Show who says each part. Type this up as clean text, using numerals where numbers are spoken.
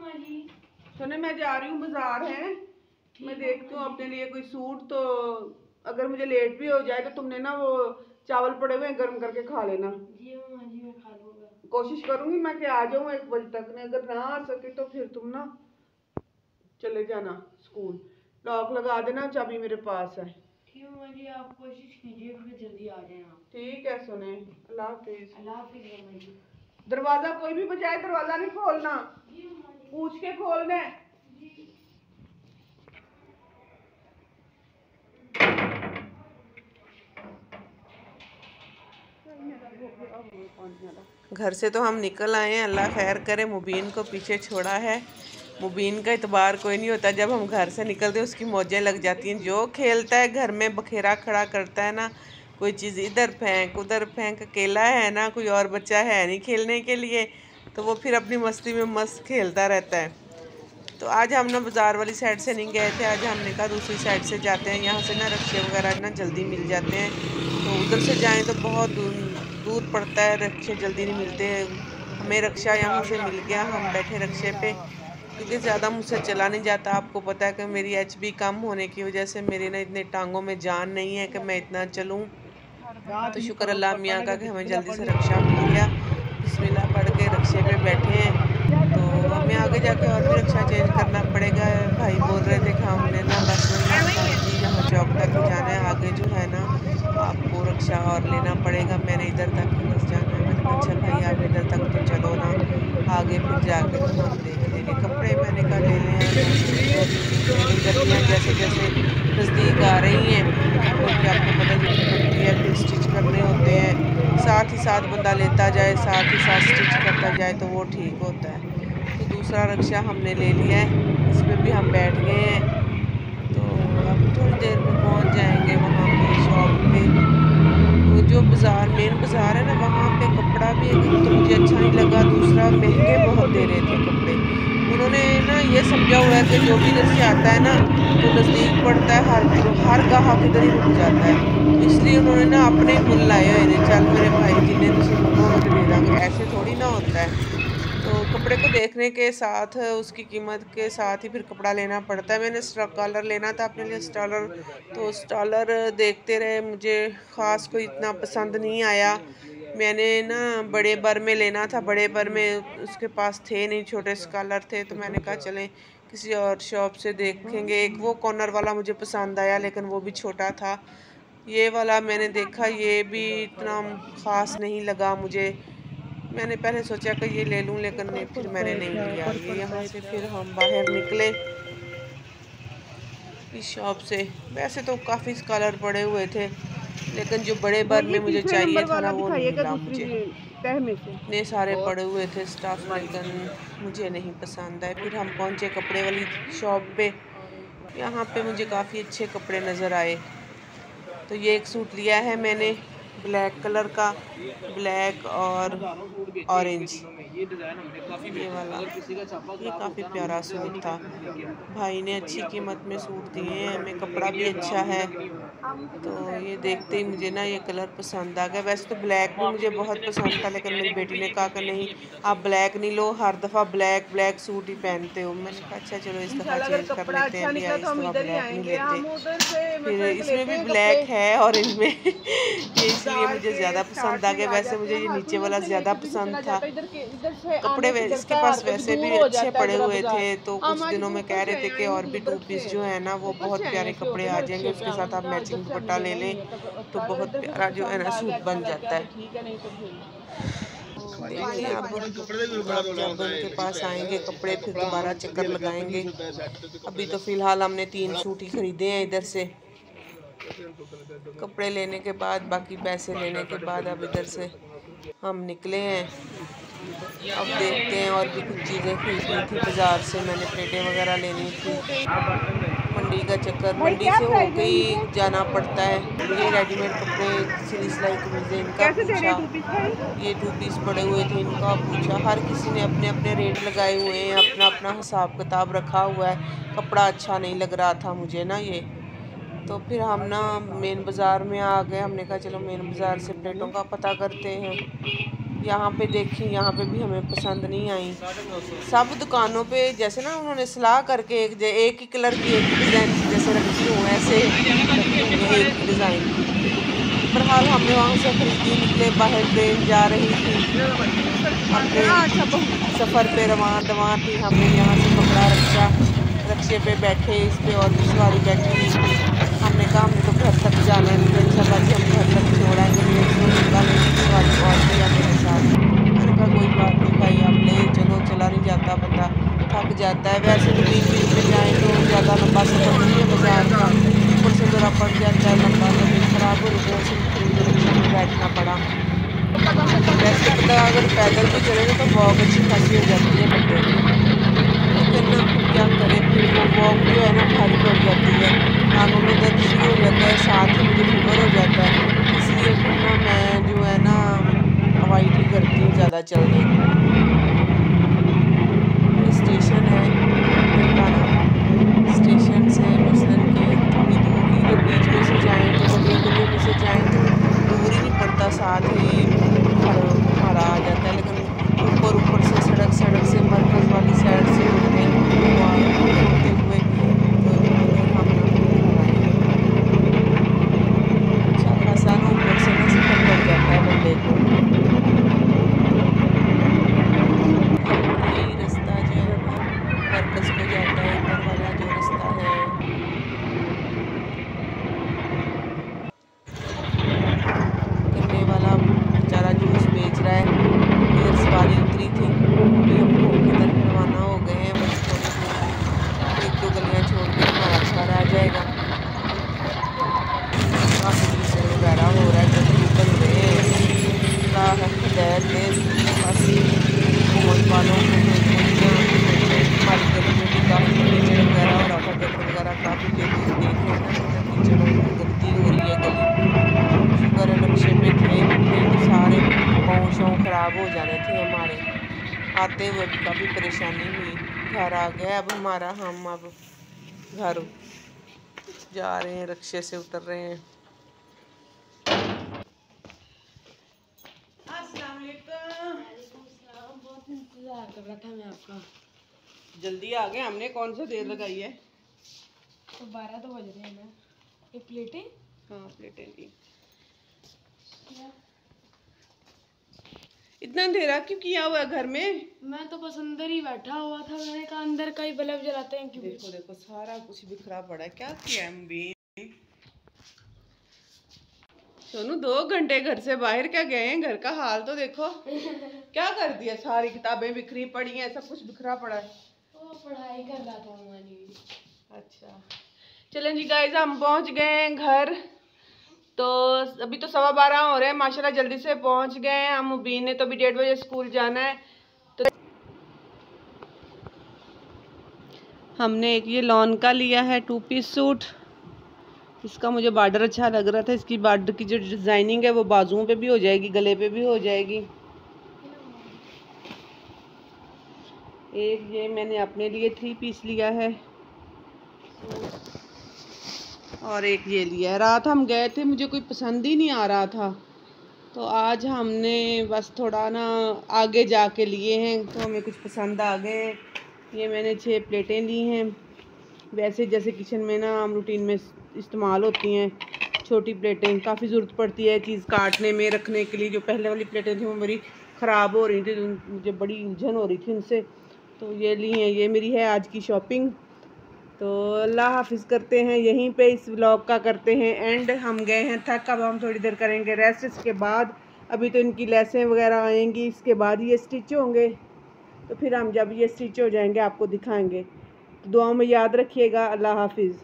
Speaker 1: सुने मैं जा रही हूँ बाजार है, मैं देखती हूँ अपने लिए कोई सूट। तो अगर मुझे लेट भी हो जाए तो तुमने ना वो चावल पड़े हुए गर्म करके खा लेना।
Speaker 2: जी मैं खा लूँगा।
Speaker 1: कोशिश करूंगी मैं कि आ जाऊँ 1 बजे तक। अगर ना आ सके तो फिर तुम ना चले जाना स्कूल। लॉक लगा देना, चाबी मेरे पास है।
Speaker 2: ठीक है जी, आप कोशिश कीजिए फिर जल्दी आ जाए आप।
Speaker 1: ठीक है सुने, अल्लाह हाफिज।
Speaker 2: अल्लाह हाफिज जी।
Speaker 1: दरवाजा कोई भी बजाए दरवाजा नहीं खोलना, पूछ के खोलना है। घर से तो हम निकल आए हैं, अल्लाह खैर करे। मुबीन को पीछे छोड़ा है। मुबीन का इतबार कोई नहीं होता, जब हम घर से निकलते हैं उसकी मौजें लग जाती हैं। जो खेलता है घर में बखेरा खड़ा करता है ना, कोई चीज़ इधर फेंक उधर फेंक। अकेला है ना, कोई और बच्चा है नहीं खेलने के लिए, तो वो फिर अपनी मस्ती में मस्त खेलता रहता है। तो आज हम ना बाज़ार वाली साइड से नहीं गए थे, आज हमने कहा दूसरी साइड से जाते हैं। यहाँ से ना रिक्शे वगैरह ना जल्दी मिल जाते हैं, तो उधर से जाएं तो बहुत दूर पड़ता है, रिक्शे जल्दी नहीं मिलते। हमें रिक्शा यहाँ से मिल गया, हम बैठे रिक्शे पे, क्योंकि ज़्यादा मुझसे चला नहीं जाता। आपको पता है कि मेरी HB कम होने की वजह से मेरी ना इतने टांगों में जान नहीं है कि मैं इतना चलूँ। तो शुक्र अल्लाह मियाँ का कि हमें जल्दी से रिक्शा मिल गया। बिस्मिल्लाह पढ़ के रिक्शे पे बैठे हैं। तो हमें आगे जाके और भी रिक्शा चेंज करना पड़ेगा। भाई बोल रहे थे कि हमने ना बस यहाँ चौक तक जाना है, आगे जो है ना आपको रिक्शा और लेना पड़ेगा। मैंने इधर तक ही बस जाना है। मैंने कहा अच्छा भाई आप इधर तक तो चलो ना, आगे फिर जाके तो हम देख लेंगे। कपड़े मैंने कहा ले लें, गर्मियाँ जैसे जैसे नज़दीक आ रही हैं, क्योंकि आपको पता जल्दी पड़ती है, फिर स्टिच करने होते हैं। साथ ही साथ बंदा लेता जाए, साथ ही साथ स्टिच करता जाए तो वो ठीक होता है। तो दूसरा रिक्शा हमने ले लिया है, इसमें भी हम बैठ गए हैं। तो अब थोड़ी देर में पहुंच जाएंगे वहाँ पे शॉप पे। वो जो बाज़ार मेन बाज़ार है ना, वहाँ पे कपड़ा भी एक तो मुझे अच्छा नहीं लगा, दूसरा महंगे बहुत दे रहे थे कपड़े। उन्होंने ना ये समझा हुआ है कि जो भी इधर से आता है ना तो नज़दीक पड़ता है, हर गाहक इधर ही रुक जाता है, तो इसलिए उन्होंने ना अपने ही मुल लाए हुए हैं। चल मेरे भाई जिन्हें तुम मंगोगे दे देंगे, ऐसे थोड़ी ना होता है। तो कपड़े को देखने के साथ उसकी कीमत के साथ ही फिर कपड़ा लेना पड़ता है। मैंने स्टॉलर लेना था अपने लिए स्टॉलर, तो स्टॉलर देखते रहे, मुझे ख़ास कोई इतना पसंद नहीं आया। मैंने ना बड़े बर में लेना था, बड़े बर में उसके पास थे नहीं, छोटे स्कॉलर थे। तो मैंने कहा चलें किसी और शॉप से देखेंगे। एक वो कॉर्नर वाला मुझे पसंद आया, लेकिन वो भी छोटा था। ये वाला मैंने देखा, ये भी इतना ख़ास नहीं लगा मुझे। मैंने पहले सोचा कि ये ले लूं, लेकिन नहीं, फिर मैंने नहीं लिया ये। यहाँ से फिर हम बाहर निकले इस शॉप से। वैसे तो काफ़ी स्कॉलर पड़े हुए थे, लेकिन जो बड़े बर में मुझे चाहिए था ना वो नहीं मिला मुझे। इतने सारे पड़े हुए थे स्टाफ, लेकिन मुझे नहीं पसंद आए। फिर हम पहुँचे कपड़े वाली शॉप पे। यहाँ पे मुझे काफ़ी अच्छे कपड़े नज़र आए। तो ये एक सूट लिया है मैंने ब्लैक कलर का, ब्लैक और ऑरेंज, ये वाला। ये काफ़ी प्यारा सूट था, भाई ने अच्छी कीमत में सूट दिए हैं हमें, कपड़ा भी अच्छा है। तो ये देखते ही मुझे ना ये कलर पसंद आ गया। वैसे तो ब्लैक भी मुझे बहुत पसंद था, लेकिन मेरी बेटी ने कहा कि नहीं आप ब्लैक नहीं लो, हर दफ़ा ब्लैक सूट ही पहनते हो। मैंने कहा अच्छा चलो इस दफ़ा चेंज कर लेते हैं, लिया इस दफ़ा ब्लैक नहीं लेते। फिर इसमें भी ब्लैक है और इनमें ये इसलिए मुझे ज़्यादा पसंद आ गया। वैसे मुझे ये नीचे वाला ज़्यादा पसंद था। कपड़े इसके पास वैसे भी अच्छे पड़े हुए थे, तो कुछ दिनों में कह रहे थे कि और भी 2 पीस जो है ना वो बहुत प्यारे कपड़े आ जाएंगे, उसके साथ आप मैचिंग दुपट्टा ले लें तो बहुत प्यारा जो है ना सूट बन जाता है। देखिए अब जब उनके पास आएंगे कपड़े फिर दोबारा चक्कर लगाएंगे। अभी तो फ़िलहाल हमने 3 सूट ही ख़रीदे हैं इधर से। कपड़े लेने के बाद, बाकी पैसे लेने के बाद अब इधर से हम निकले हैं। अब देखते हैं और भी कुछ चीज़ें खरीदनी थी बाज़ार से, मैंने प्लेटें वगैरह लेनी थी। मंडी का चक्कर, मंडी से होके ही जाना पड़ता है। ये रेडीमेड कपड़े सिली सिलाई कमीज़ें, इनका पूछा, ये 2 पीस पड़े हुए थे, इनका पूछा। हर किसी ने अपने अपने रेट लगाए हुए हैं, अपना अपना हिसाब किताब रखा हुआ है। कपड़ा अच्छा नहीं लग रहा था मुझे ना ये। तो फिर हम ना मेन बाज़ार में आ गए। हमने कहा चलो मेन बाज़ार से प्लेटों का पता करते हैं। यहाँ पे देखी, यहाँ पे भी हमें पसंद नहीं आई। सब दुकानों पे जैसे ना उन्होंने सलाह करके एक ही कलर की एक ही डिज़ाइन जैसे रखी हूँ ऐसे रखी हुई है एक ही डिज़ाइन की। बहरहाल हमने वहाँ से खरीदी, निकले बाहर, ट्रेन जा रही थी, अपने सफ़र पे रवाना थी। हमने यहाँ से पकड़ा रक्षा, रक्शे पे बैठे, इस पे और भी सवारी बैठी हुई थी। हमने कहा हमने तो घर तक जाना है, तो अच्छा बात हम घर तक छोड़ेंगे, सवारी और किया मेरे साथ। मैंने कहा कोई बात नहीं भाई, आप ले चलो, चला नहीं जाता, बंदा थक जाता है। वैसे तो बीच बीच में जाए तो ज़्यादा लंबा सफ़र नहीं है बाजार का, ऊपर से ज़रा पड़ जाता है लंबा, तो ख़राब हो गया, रिक्शा में बैठना पड़ा। वैसे पता अगर पैदल भी चलेंगे तो वॉक अच्छी खासी हो जाती है बंदे की, लेकिन क्या करें फिर वो वॉक जो है ना भारी पड़ जाती है, कानों में दर्द शुरू हो जाता है, साथ ही मुझे फीवर हो जाता है। इसलिए फिर ना मैं जो है ना अवॉइड ही करती हूँ ज़्यादा चलने। स्टेशन है ननकाना, स्टेशन से मसलन के थोड़ी दूर ही, जब बीच में से जाएँ तो गलियों गलियों में से जाएँ तो दूर ही नहीं पड़ता, साथ ही घर हमारा आ जाता है। लेकिन ऊपर से सड़क से मरकज़ वाली साइड से होते हुए तो फिर हम घर आएंगे। अच्छा खासा ना ऊपर से ना सफ़र पड़ जाता है बंदे को। यही रास्ता जो है ना मरकज़ को जाता है, ऊपर वाला जो रास्ता है। गन्ने वाला बेचारा जूस बेच रहा है, इधर सवारी उतरी थी, अभी हम घर की तरफ रवाना हो गए हैं। बस थोड़ी दूर, एक दो गलियां छोड़ के हमारा घर आ जाएगा। काफ़ी कीचड़ वगैरह हो रहा है, गड्ढे बन रहे हैं, अल्लाह हिदायत दे बस हुकूमत वालों को। हमारी गली में भी काफ़ी कीचड़ वगैरह हो रहा था, गटर वगैरह काफ़ी देख रहे हैं ना कितना कीचड़ गंदी हो रही है गली। शुक्र है नक्शे पे थे, नहीं तो सारे पाँव शाँव ख़राब हो जाने थे हमारे। आते हुए भी काफ़ी परेशानी हुई। घर आ गया अब हमारा, हम अब घर जा रहे हैं, रिक्शे से उतर रहे हैं। अस्सलाम वालेकुम।
Speaker 2: बहुत इंतजार कर रहा था मैं आपका।
Speaker 1: जल्दी आ गए, हमने कौन सा देर लगाई है?
Speaker 2: तो 12 तो बज रहे हैं ना। ये प्लेटें?
Speaker 1: हाँ प्लेटें ली। इतना अंधेरा क्यों किया हुआ है घर में?
Speaker 2: मैं तो बस अंदर ही बैठा हुआ था, मैंने कहा अंदर का ही बल्ब जलाते हैं। क्यों?
Speaker 1: देखो देखो सारा कुछ बिखरा पड़ा है, क्या किया है मुबीन? सोनू 2 घंटे घर से बाहर क्या गए हैं, घर का हाल तो देखो। क्या कर दिया, सारी किताबें बिखरी पड़ी हैं, सब कुछ बिखरा पड़ा है।
Speaker 2: वो पढ़ाई कर रहा था मानी।
Speaker 1: अच्छा चलें जी गाइस, हम पहुंच गए हैं घर। तो अभी तो 12:15 हो रहे हैं, माशाल्लाह जल्दी से पहुंच गए हैं हम। मुबीन ने तो अभी 1:30 बजे स्कूल जाना है। तो हमने एक ये लॉन का लिया है 2 पीस सूट। इसका मुझे बॉर्डर अच्छा लग रहा था, इसकी बॉर्डर की जो डिज़ाइनिंग है वो बाजुओं पे भी हो जाएगी, गले पे भी हो जाएगी। एक ये मैंने अपने लिए 3 पीस लिया है और एक ये लिया है। रात हम गए थे, मुझे कोई पसंद ही नहीं आ रहा था, तो आज हमने बस थोड़ा ना आगे जाके लिए हैं तो हमें कुछ पसंद आ गए। ये मैंने 6 प्लेटें ली हैं। वैसे जैसे किचन में ना आम रूटीन में इस्तेमाल होती हैं छोटी प्लेटें, काफ़ी ज़रूरत पड़ती है चीज़ काटने में, रखने के लिए। जो पहले वाली प्लेटें थी वो मेरी ख़राब हो रही थी, मुझे बड़ी उलझन हो रही थी उनसे, तो ये ली हैं। ये मेरी है आज की शॉपिंग। तो अल्लाह हाफिज़, करते हैं यहीं पे इस व्लॉग का करते हैं एंड। हम गए हैं थक, अब हम थोड़ी देर करेंगे रेस्ट। इसके बाद अभी तो इनकी लेसें वगैरह आएंगी, इसके बाद ये स्टिच होंगे, तो फिर हम जब ये स्टिच हो जाएंगे आपको दिखाएंगे। तो दुआओं में याद रखिएगा। अल्लाह हाफिज़।